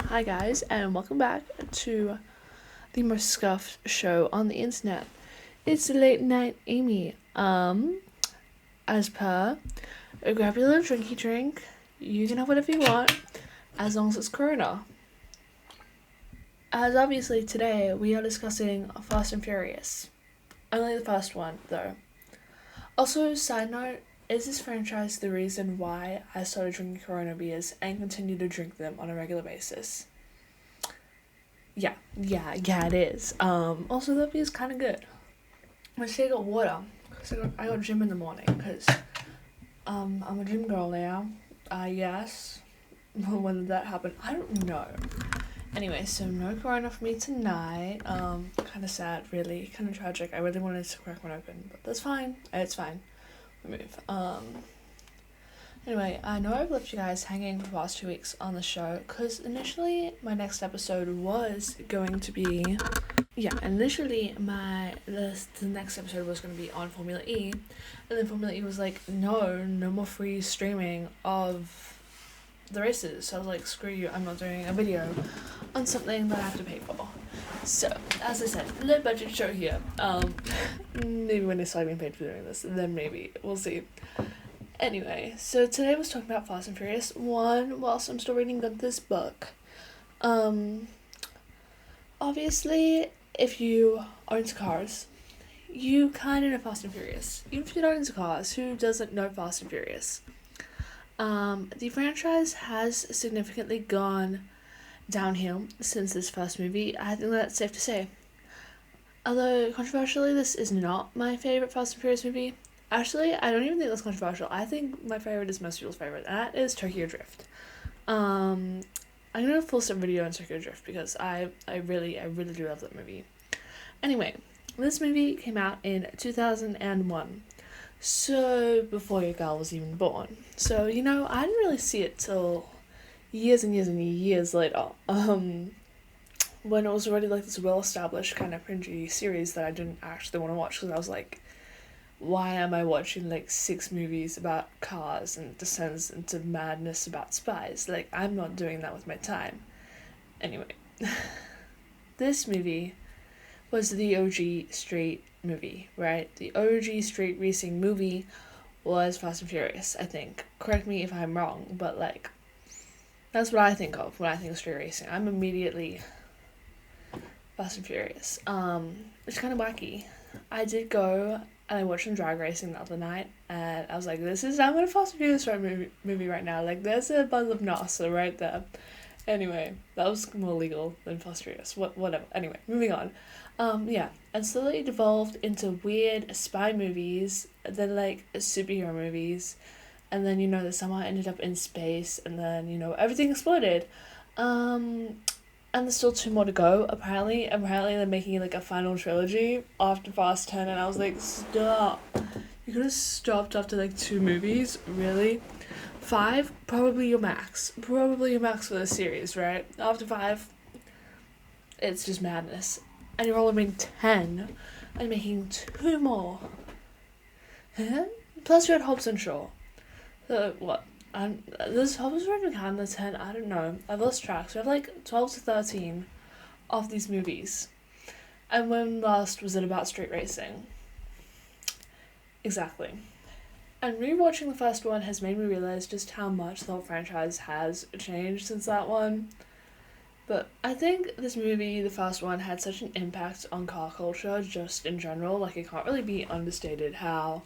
Hi guys, and welcome back to the most scuffed show on the internet. It's Late Night Amy. As per, grab your little drinky drink. You can have whatever you want, as long as it's Corona. As obviously today we are discussing Fast and Furious. Only the first one, though. Also, side note, is this franchise the reason why I started drinking Corona beers and continue to drink them on a regular basis? Yeah, it is. Also, that beer is kind of good. I should got water, because I got gym in the morning, because, I'm a gym girl now, I guess. When did that happen? I don't know. Anyway, so no Corona for me tonight. Kind of sad, really. Kind of tragic. I really wanted to crack one open, but that's fine. It's fine. We move. Anyway, I know I've left you guys hanging for the past 2 weeks on the show, because initially my next episode was going to be, initially the next episode was going to be on Formula E, and then Formula E was like, no more free streaming of the races, so I was like, screw you, I'm not doing a video on something that I have to pay for. So, as I said, low budget show here. Maybe when they start being paid for doing this, then maybe, we'll see. Anyway, so today I was talking about Fast and Furious 1 whilst I'm still reading Gunther's book. Obviously, if you are into cars, you kind of know Fast and Furious. Even if you're not into cars, who doesn't know Fast and Furious? The franchise has significantly gone downhill since this first movie. I think that's safe to say. Although, controversially, this is not my favourite Fast and Furious movie. Actually, I don't even think that's controversial. I think my favourite is most people's favourite, and that is Tokyo Drift. I'm gonna do a full set video on Tokyo Drift because I really do love that movie. Anyway, this movie came out in 2001, so before your girl was even born. So, I didn't really see it till years and years and years later. When it was already like this well-established kind of cringy series that I didn't actually want to watch because I was like, why am I watching like 6 movies about cars and descends into madness about spies? Like, I'm not doing that with my time. Anyway, this movie was the OG street movie, right? The OG street racing movie was Fast and Furious, I think. Correct me if I'm wrong, but like, that's what I think of when I think of street racing. I'm immediately Fast and Furious. It's kind of wacky. I did go and I watched some drag racing the other night, and I was like, I'm in a Fast and Furious movie right now. Like, there's a buzz of NASA right there. Anyway, that was more legal than Fast and Furious. Whatever. Anyway, moving on. And slowly it evolved into weird spy movies, then like superhero movies, and then, the somehow ended up in space, and then, everything exploded. And there's still 2 more to go, apparently. Apparently they're making like a final trilogy after Fast 10, and I was like, stop. You could have stopped after like 2 movies? Really? 5? Probably your max. Probably your max for this series, right? After 5, it's just madness. And you're only making 10, and making 2 more. Huh? Plus you had Hobbs and Shaw. So, what? This Hobbs already kind of 10, I don't know. I've lost track. So we have like 12 to 13 of these movies. And when last was it about street racing? Exactly. And rewatching the first one has made me realize just how much the whole franchise has changed since that one. But I think this movie, the first one, had such an impact on car culture just in general. Like, it can't really be understated how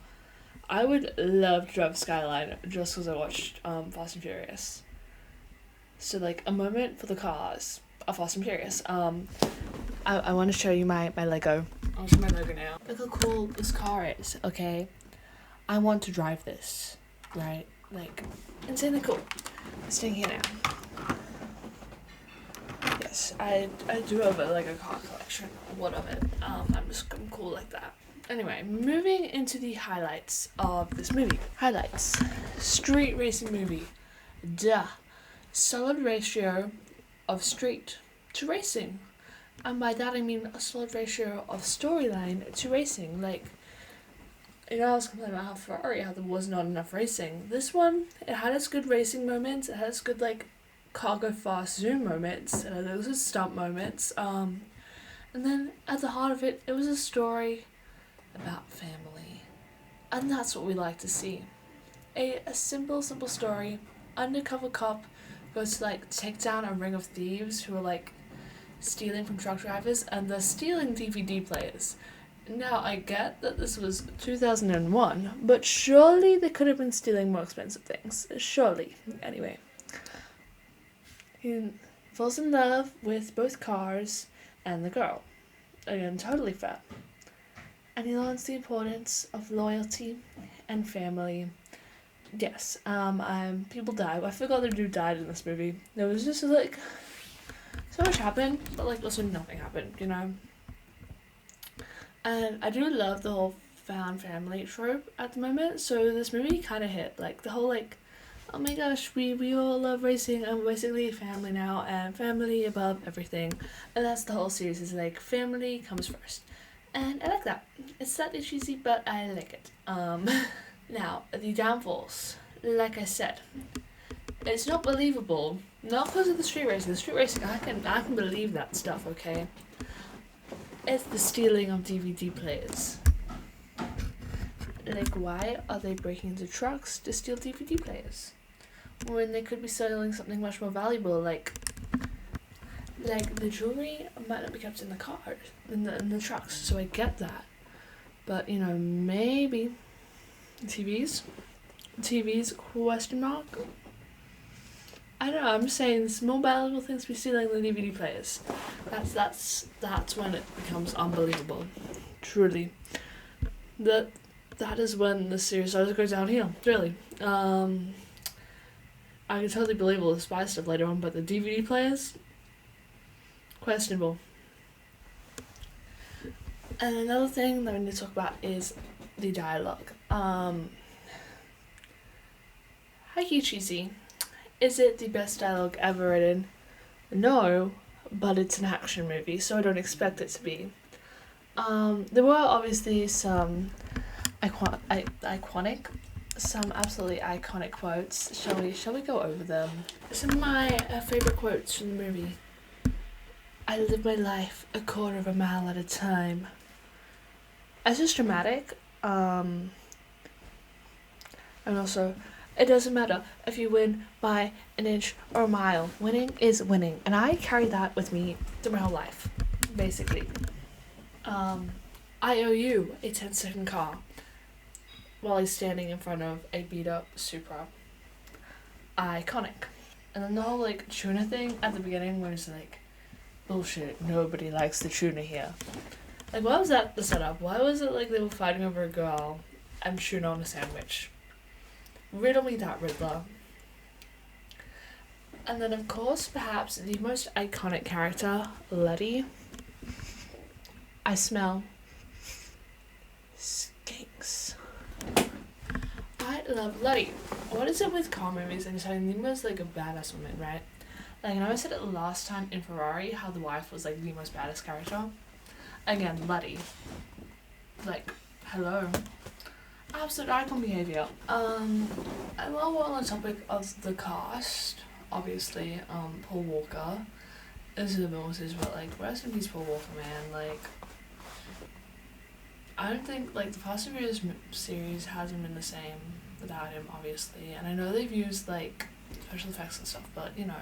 I would love to drive Skyline just because I watched Fast and Furious. So, like, a moment for the cars of Fast and Furious. I want to show you my Lego. I'll show my Lego now. Look how cool this car is, okay? I want to drive this, right? Like, insanely cool. It's staying here now. Yes, I do have a Lego car collection. What of it? I'm cool like that. Anyway, moving into the highlights of this movie. Highlights. Street racing movie. Duh. Solid ratio of street to racing. And by that I mean a solid ratio of storyline to racing. Like, I was complaining about how Ferrari, how there was not enough racing. This one, it had its good racing moments. It had its good, like, cargo fast zoom moments, and those were stunt moments. And then at the heart of it, it was a story about family, and that's what we like to see. A simple story. Undercover cop goes to like take down a ring of thieves who are like stealing from truck drivers, and they're stealing DVD players. Now, I get that this was 2001, but surely they could have been stealing more expensive things. Surely. Anyway. He falls in love with both cars and the girl. Again, totally fair. And he learns the importance of loyalty and family. Yes, people die. I forgot the dude died in this movie. There was just like so much happened, but like also nothing happened, you know? And I do love the whole found family trope at the moment, so this movie kind of hit, like, the whole, like, oh my gosh, we all love racing, and we're basically a family now, and family above everything, and that's the whole series, is like, family comes first, and I like that. It's slightly cheesy, but I like it. Now, the downfalls, like I said, it's not believable, not because of the street racing, I can believe that stuff, okay? It's the stealing of DVD players. Like, why are they breaking into trucks to steal DVD players? When they could be selling something much more valuable, like the jewelry might not be kept in the cars, in the trucks, so I get that. But, you know, maybe TVs, question mark? I don't know, I'm just saying it's more valuable things to be stealing than DVD players. That's when it becomes unbelievable. Truly. That is when the series starts to go downhill, really. I can totally believe all the spy stuff later on, but the DVD players, questionable. And another thing that we need to talk about is the dialogue. Hikey cheesy. Is it the best dialogue ever written? No, but it's an action movie, so I don't expect it to be. There were obviously some some absolutely iconic quotes. Shall we go over them? Some of my favorite quotes from the movie. I live my life a quarter of a mile at a time. It's just dramatic. And also, it doesn't matter if you win by an inch or a mile. Winning is winning. And I carry that with me through my whole life, basically. I owe you a 10-second car while he's standing in front of a beat-up Supra. Iconic. And then the whole, like, tuna thing at the beginning where it's like, bullshit, nobody likes the tuna here. Like, why was that the setup? Why was it like they were fighting over a girl and tuna on a sandwich? Riddle me that, Riddler. And then, of course, perhaps the most iconic character, Letty. I smell skinks. I love Letty. What is it with car movies and deciding the most, like, a badass woman, right? Like, I know I said it last time in Ferrari, how the wife was, like, the most badass character. Again, Letty. Like, hello. Absolute icon behaviour. And while we're on the topic of the cast, obviously, Paul Walker is the Moses, but, like, rest in peace, Paul Walker, man. Like, I don't think, like, the Fast and Furious series hasn't been the same without him, obviously. And I know they've used, like, special effects and stuff, but, you know,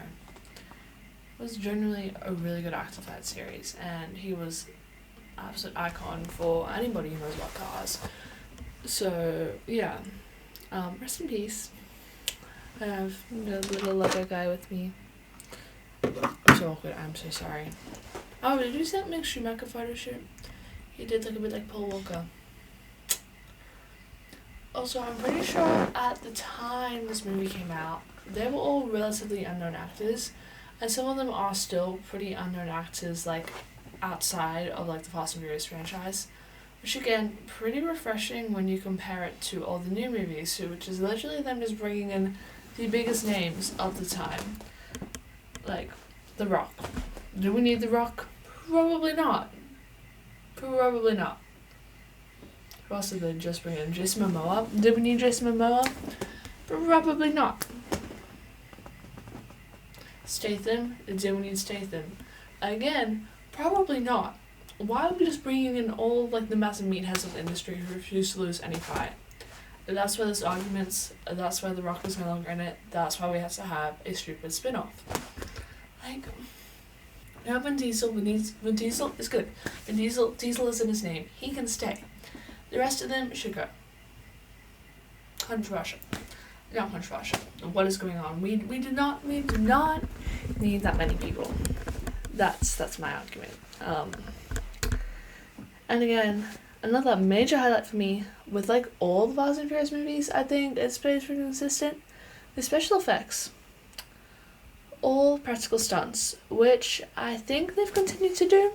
it was generally a really good actor for that series, and he was absolute icon for anybody who knows about cars. So, yeah. Rest in peace. I have the little Lego guy with me. I'm so awkward, I'm so sorry. Oh, did you see that Mick Schumacher photo shoot? He did look a bit like Paul Walker. Also, I'm pretty sure at the time this movie came out, they were all relatively unknown actors, and some of them are still pretty unknown actors, like, outside of, like, the Fast and Furious franchise. Which, again, pretty refreshing when you compare it to all the new movies, which is literally them just bringing in the biggest names of the time. Like, The Rock. Do we need The Rock? Probably not. Probably not. Who else did they just bring in? Jason Momoa? Did we need Jason Momoa? Probably not. Statham, do we need Statham? Again, probably not. Why are we just bringing in all like the massive meatheads of the industry who refuse to lose any fight? That's why there's arguments, that's why The Rock is no longer in it, that's why we have to have a stupid spin-off. Like, now Vin Diesel is good. Vin Diesel is in his name. He can stay. The rest of them should go. Controversial. Not controversial. What is going on? We do not need that many people. That's my argument. And again, another major highlight for me with like all the Fast and Furious movies, I think it's pretty consistent. The special effects, all practical stunts, which I think they've continued to do.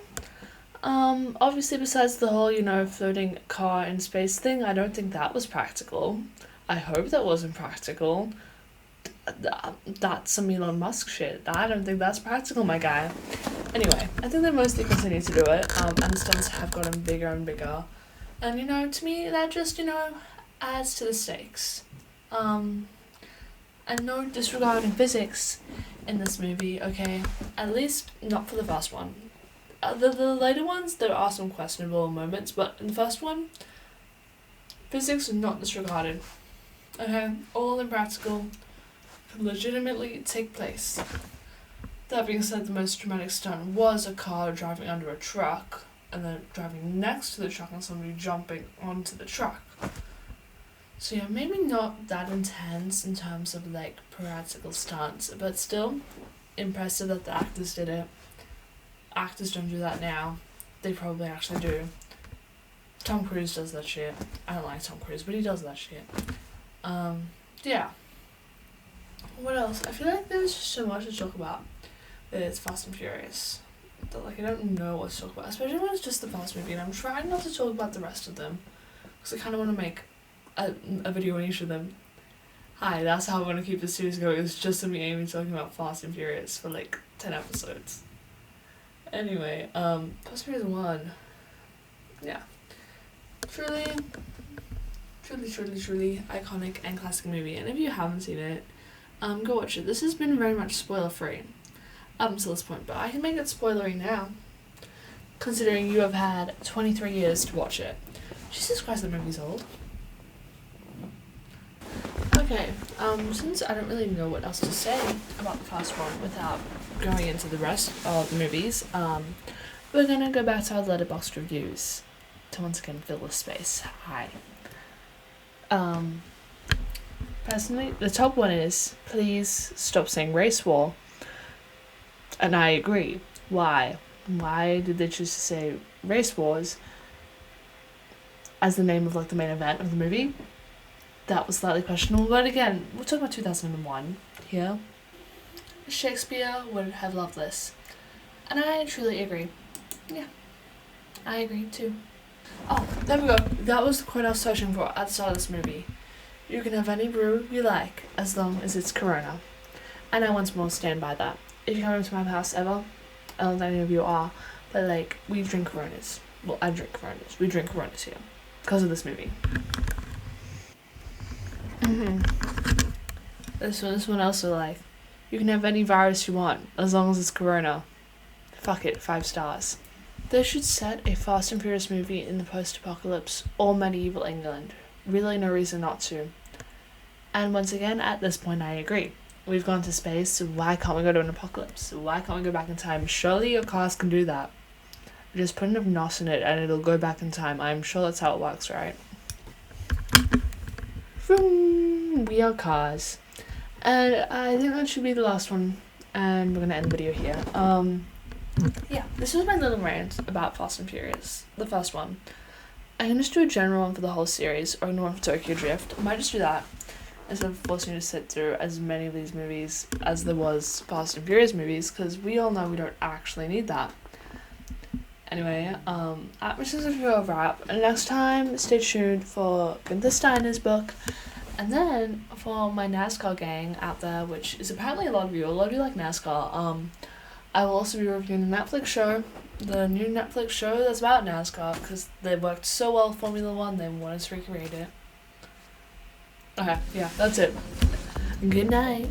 Obviously besides the whole, floating car in space thing, I don't think that was practical. I hope that wasn't practical. That's some Elon Musk shit. I don't think that's practical, my guy. Anyway, I think they mostly continue to do it, and the stunts have gotten bigger and bigger. And, to me, that just, adds to the stakes. And no disregarding physics in this movie, okay? At least not for the first one. The later ones, there are some questionable moments, but in the first one, physics is not disregarded. Okay? All impractical, could legitimately take place. That being said, the most dramatic stunt was a car driving under a truck, and then driving next to the truck and somebody jumping onto the truck. So yeah, maybe not that intense in terms of like practical stunts, but still impressive that the actors did it. Actors don't do that now. They probably actually do. Tom Cruise does that shit. I don't like Tom Cruise, but he does that shit. Yeah. What else? I feel like there's just so much to talk about. It's Fast and Furious. That, like, I don't know what to talk about, especially when it's just the first movie, and I'm trying not to talk about the rest of them, because I kind of want to make a video on each of them. Hi, that's how I want to keep this series going. It's just me aiming talking about Fast and Furious for like 10 episodes. Anyway, Fast and Furious 1. Yeah. Truly iconic and classic movie. And if you haven't seen it, go watch it. This has been very much spoiler free up until this point, but I can make it spoilery now, considering you have had 23 years to watch it. Jesus Christ, the movie's old. Okay, since I don't really know what else to say about the first one without going into the rest of the movies, we're gonna go back to our Letterboxd reviews to once again fill the space. Hi. Personally, the top one is, please stop saying race war. And I agree. Why? Why did they choose to say race wars as the name of like the main event of the movie? That was slightly questionable, but again, we're talking about 2001 here. Shakespeare would have loved this. And I truly agree. Yeah. I agree too. Oh, there we go. That was the quote I was searching for at the start of this movie. You can have any brew you like, as long as it's Corona. And I once more stand by that. If you come into my house ever, I don't think any of you are, but like, we drink Coronas. Well, I drink Coronas. We drink Coronas here. Because of this movie. This one also like, you can have any virus you want, as long as it's Corona. Fuck it, 5 stars. They should set a Fast and Furious movie in the post-apocalypse or medieval England. Really no reason not to. And once again, at this point I agree. We've gone to space, so why can't we go to an apocalypse? Why can't we go back in time? Surely your cars can do that. Just put enough NOS in it and it'll go back in time. I'm sure that's how it works, right? Vroom, we are cars. And I think that should be the last one. And we're gonna end the video here. Yeah, this was my little rant about Fast and Furious, the first one. I can just do a general one for the whole series, or one for Tokyo Drift. I might just do that, instead of forcing you to sit through as many of these movies as there was Fast and Furious movies, because we all know we don't actually need that. Anyway, this is a video wrap, and next time, stay tuned for Gunther Steiner's book, and then for my NASCAR gang out there, which is apparently a lot of you like NASCAR. I will also be reviewing the Netflix show, the new Netflix show that's about NASCAR, because they worked so well with Formula 1, they wanted to recreate it. Okay, yeah, that's it. Good night.